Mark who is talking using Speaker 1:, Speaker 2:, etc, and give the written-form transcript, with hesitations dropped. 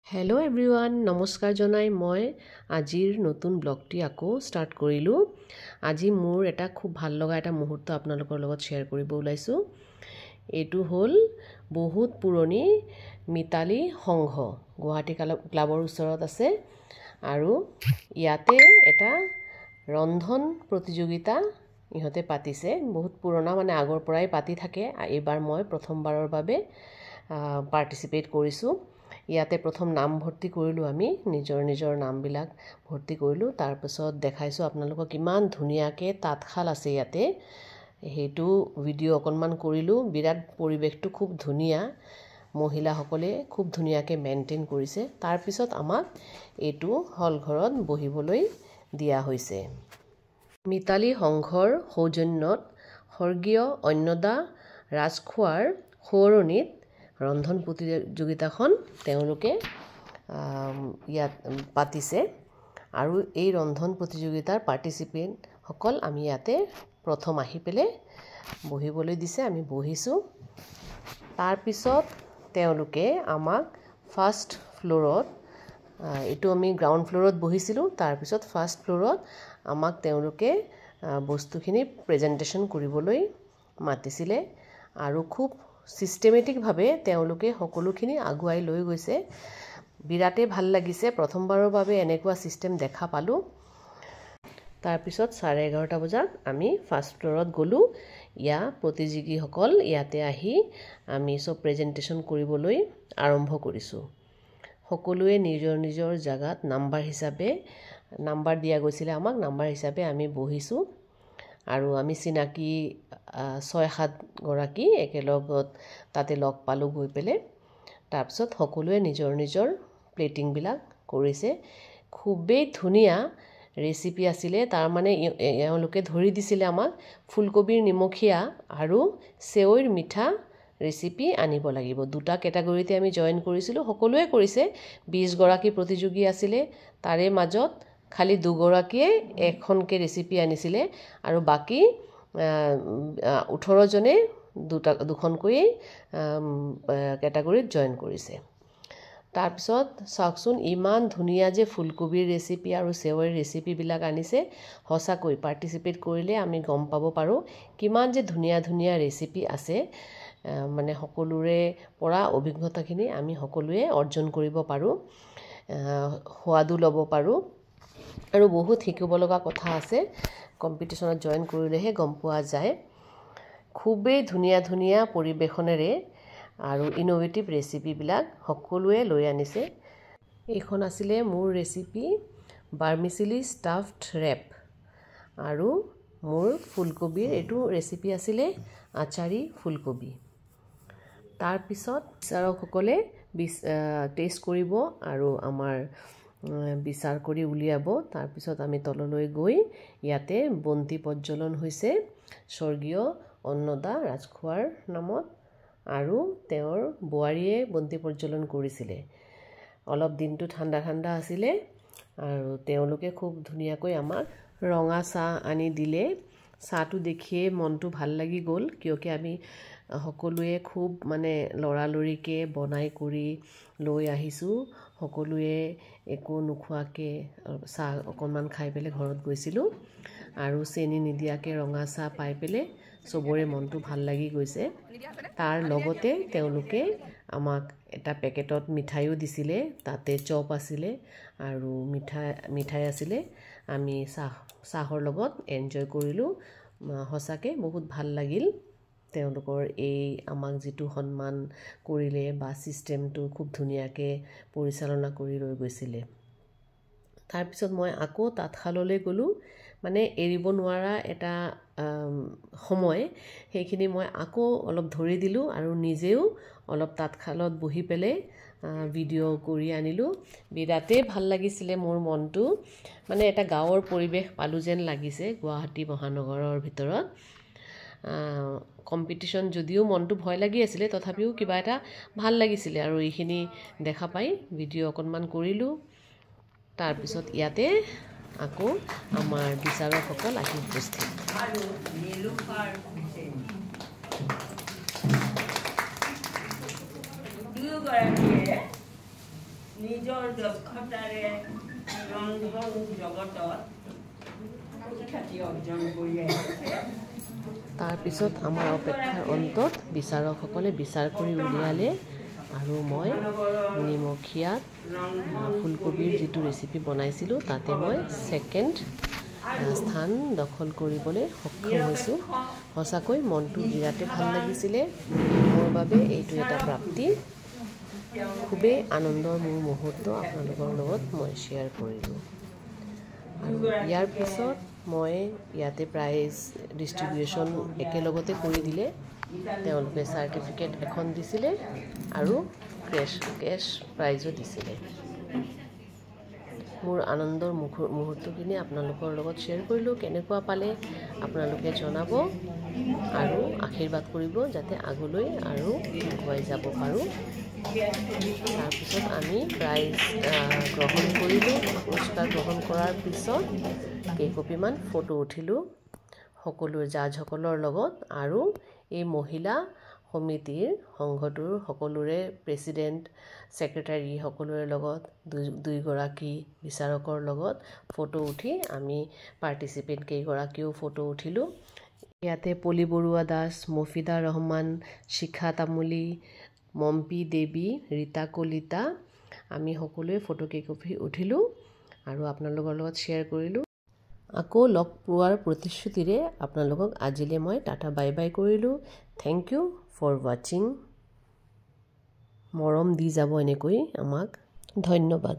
Speaker 1: Hello' everyone নমস্কাৰ জনাই মই আজিৰ নতুন ব্লগটি আকৌ ষ্টাৰ্ট কৰিলোঁ। আজি মোৰ এটা খুব ভাল লগা এটা মুহূৰ্ত আপোনালোকৰ লগত শ্বেয়াৰ কৰিব ওলাইছোঁ। এইটো হ'ল বহুত পুৰণি মিতালী সংঘ গুৱাহাটী ক্লাবৰ ওচৰত আছে আৰু ইয়াতে এটা ৰন্ধন প্ৰতিযোগিতা ইহঁতে পাতিছে। বহুত পুৰণা মানে আগৰ পৰাই পাতি থাকে। এইবাৰ মই প্ৰথমবাৰৰ বাবে পাৰ্টিচিপেট কৰিছোঁ। ইয়াতে প্ৰথম নাম ভৰ্তি কৰিলোঁ, আমি নিজৰ নামবিলাক ভৰ্তি কৰিলোঁ। তাৰপিছত দেখাইছোঁ আপোনালোকক কিমান ধুনীয়াকৈ তাঁতশাল আছে ইয়াতে, সেইটো ভিডিঅ' অকণমান কৰিলোঁ। বিৰাট পৰিৱেশটো খুব ধুনীয়া, মহিলাসকলে খুব ধুনীয়াকৈ মেইনটেইন কৰিছে। তাৰপিছত আমাক এইটো হল ঘৰত বহিবলৈ দিয়া হৈছে। মিতালী সংঘৰ সৌজন্যত স্বৰ্গীয় অন্নদা ৰাজখোৱাৰ সোঁৱৰণিত ৰন্ধন প্ৰতিযোগিতাখন তেওঁলোকে ইয়াত পাতিছে আৰু এই ৰন্ধন প্ৰতিযোগিতাৰ পাৰ্টিচিপেণ্টসকল আমি ইয়াতে প্ৰথম আহি পেলাই বহিবলৈ দিছে। আমি বহিছোঁ। তাৰপিছত তেওঁলোকে আমাক ফাৰ্ষ্ট ফ্ল'ৰত, এইটো আমি গ্ৰাউণ্ড ফ্ল'ৰত বহিছিলোঁ। তাৰপিছত ফাৰ্ষ্ট ফ্ল'ৰত আমাক তেওঁলোকে বস্তুখিনি প্ৰেজেণ্টেশ্যন কৰিবলৈ মাতিছিলে আৰু খুব ছিষ্টেমেটিকভাৱে তেওঁলোকে সকলোখিনি আগুৱাই লৈ গৈছে। বিৰাটেই ভাল লাগিছে, প্ৰথমবাৰৰ বাবে এনেকুৱা ছিষ্টেম দেখা পালোঁ। তাৰপিছত 11:30 বজাত আমি ফাৰ্ষ্ট ফ্ল'ৰত গ'লোঁ। প্ৰতিযোগীসকল ইয়াতে আহি আমি চব প্ৰেজেণ্টেশ্যন কৰিবলৈ আৰম্ভ কৰিছোঁ। সকলোৱে নিজৰ জেগাত নাম্বাৰ হিচাপে নাম্বাৰ দিয়া গৈছিলে আমাক, নাম্বাৰ হিচাপে আমি বহিছোঁ আৰু আমি চিনাকি 6-7 গৰাকী একেলগত তাতে লগ পালোঁ গৈ পেলাই। তাৰপিছত সকলোৱে নিজৰ প্লেটিংবিলাক কৰিছে। খুবেই ধুনীয়া ৰেচিপি আছিলে। তাৰমানে এওঁলোকে ধৰি দিছিলে আমাক ফুলকবিৰ নিমখীয়া আৰু চেৱৈৰ মিঠা ৰেচিপি আনিব লাগিব। 2টা কেটাগৰীতে আমি জইন কৰিছিলোঁ। সকলোৱে কৰিছে। 20 গৰাকী প্ৰতিযোগী আছিলে, তাৰে মাজত খালি 2 গৰাকীয়ে এখনকৈ ৰেচিপি আনিছিলে আৰু বাকী 18 জনে দুখনকৈয়ে কেটাগৰীত জইন কৰিছে। তাৰপিছত চাওকচোন ইমান ধুনীয়া যে ফুলকবিৰ ৰেচিপি আৰু চেৱৈৰ ৰেচিপিবিলাক আনিছে। সঁচাকৈ পাৰ্টিচিপেট কৰিলে আমি গম পাব পাৰোঁ কিমান যে ধুনীয়া ৰেচিপি আছে। মানে সকলোৰে পৰা অভিজ্ঞতাখিনি আমি সকলোৱে অৰ্জন কৰিব পাৰোঁ, সোৱাদো ল'ব পাৰোঁ আৰু বহুত শিকিব লগা কথা আছে। কম্পিটিশ্যনত জইন কৰিলেহে গম পোৱা যায়। খুবেই ধুনীয়া পৰিৱেশনেৰে আৰু ইন'ভেটিভ ৰেচিপিবিলাক সকলোৱে লৈ আনিছে। এইখন আছিলে মোৰ ৰেচিপি বাৰ্মিচিলি ষ্টাফড ৰেপ আৰু মোৰ ফুলকবিৰ এইটো ৰেচিপি আছিলে আচাৰী ফুলকবি। তাৰপিছত বিচাৰকসকলে টেষ্ট কৰিব আৰু আমাৰ বিচাৰ কৰি উলিয়াব। তাৰপিছত আমি তললৈ গৈ ইয়াতে বন্তি প্ৰজ্বলন হৈছে স্বৰ্গীয় অন্নদা ৰাজখোৱাৰ নামত আৰু তেওঁৰ বোৱাৰীয়ে বন্তি প্ৰজ্বলন কৰিছিলে। অলপ দিনটো ঠাণ্ডা আছিলে আৰু তেওঁলোকে খুব ধুনীয়াকৈ আমাক ৰঙা চাহ আনি দিলে। চাহটো দেখিয়ে মনটো ভাল লাগি গ'ল, কিয়কি আমি সকলোৱে খুব মানে লৰালৰিকৈ বনাই কৰি লৈ আহিছোঁ। সকলোৱে একো নোখোৱাকৈ চাহ অকণমান খাই পেলাই ঘৰত গৈছিলোঁ আৰু চেনি নিদিয়াকৈ ৰঙা চাহ পাই পেলাই চবৰে মনটো ভাল লাগি গৈছে। তাৰ লগতে তেওঁলোকে আমাক এটা পেকেটত মিঠাইও দিছিলে, তাতে চপ আছিলে আৰু মিঠাই আছিলে। আমি চাহৰ লগত এনজয় কৰিলোঁ। সঁচাকৈ বহুত ভাল লাগিল। তেওঁলোকৰ এই আমাক যিটো সন্মান কৰিলে বা ছিষ্টেমটো খুব ধুনীয়াকৈ পৰিচালনা কৰি লৈ গৈছিলে। তাৰপিছত মই আকৌ তাঁতশাললৈ গ'লোঁ। মানে এৰিব নোৱাৰা এটা সময়, সেইখিনি মই আকৌ অলপ ধৰি দিলোঁ আৰু নিজেও অলপ তাঁতশালত বহি পেলাই ভিডিঅ' কৰি আনিলোঁ। বিৰাটেই ভাল লাগিছিলে মোৰ মনটো, মানে এটা গাঁৱৰ পৰিৱেশ পালোঁ যেন লাগিছে গুৱাহাটী মহানগৰৰ ভিতৰত। কম্পিটিশ্যন যদিও মনটো ভয় লাগি আছিলে, তথাপিও কিবা এটা ভাল লাগিছিলে আৰু এইখিনি দেখা পাই ভিডিঅ' অকণমান কৰিলোঁ। তাৰপিছত ইয়াতে আকৌ আমাৰ বিচাৰকসকল আহি উপস্থিত।
Speaker 2: নিজৰ দক্ষতাৰে ৰন্ধন জগতত খ্যাতি অৰ্জন কৰি আহিছে।
Speaker 1: তাৰপিছত আমাৰ অপেক্ষাৰ অন্তত বিচাৰকসকলে বিচাৰ কৰি উলিয়ালে আৰু মই নিমখীয়াত ফুলকবিৰ যিটো ৰেচিপি বনাইছিলোঁ তাতে মই ছেকেণ্ড স্থান দখল কৰিবলৈ সক্ষম হৈছোঁ। সঁচাকৈ মনটো বিৰাটেই ভাল লাগিছিলে। মোৰ বাবে এইটো এটা প্ৰাপ্তি। খুবেই আনন্দৰ মোৰ মুহূৰ্ত আপোনালোকৰ লগত মই শ্বেয়াৰ কৰিলোঁ। আৰু ইয়াৰ পিছত মই ইয়াতে প্ৰাইজ ডিষ্ট্ৰিবিউশ্যন একেলগতে কৰি দিলে। তেওঁলোকে চাৰ্টিফিকেট এখন দিছিলে আৰু কেছ প্ৰাইজো দিছিলে। মোৰ আনন্দৰ মুহূৰ্তখিনি আপোনালোকৰ লগত শ্বেয়াৰ কৰিলোঁ। কেনেকুৱা পালে আপোনালোকে জনাব আৰু আশীৰ্বাদ কৰিব যাতে আগলৈ আৰু আগুৱাই যাব পাৰোঁ। তাৰপিছত আমি প্ৰাইজ গ্ৰহণ কৰিলোঁ। পুৰস্কাৰ গ্ৰহণ কৰাৰ পিছত কেইকপিমান ফটো উঠিলোঁ সকলো জাজসকলৰ লগত আৰু এই মহিলা সমিতিৰ সংঘটোৰ সকলোৰে প্ৰেছিডেণ্ট ছেক্ৰেটাৰী সকলোৰে লগত দুইগৰাকী বিচাৰকৰ লগত ফটো উঠি আমি পাৰ্টিচিপেণ্ট কেইগৰাকীও ফটো উঠিলোঁ। ইয়াতে পলি বৰুৱা দাস, মফিদা ৰহমান, শিখা তামুলী, মম্পী দেৱী, ৰীতা কলিতা আমি সকলোৱে ফটো কেইকপি উঠিলোঁ আৰু আপোনালোকৰ লগত শ্বেয়াৰ কৰিলোঁ। আকৌ লগ পোৱাৰ প্ৰতিশ্ৰুতিৰে আপোনালোকক আজিলৈ মই টাটা বাই বাই কৰিলোঁ। থেংক ইউ ফৰ ৱাচিং। মৰম দি যাব এনেকৈ আমাক। ধন্যবাদ।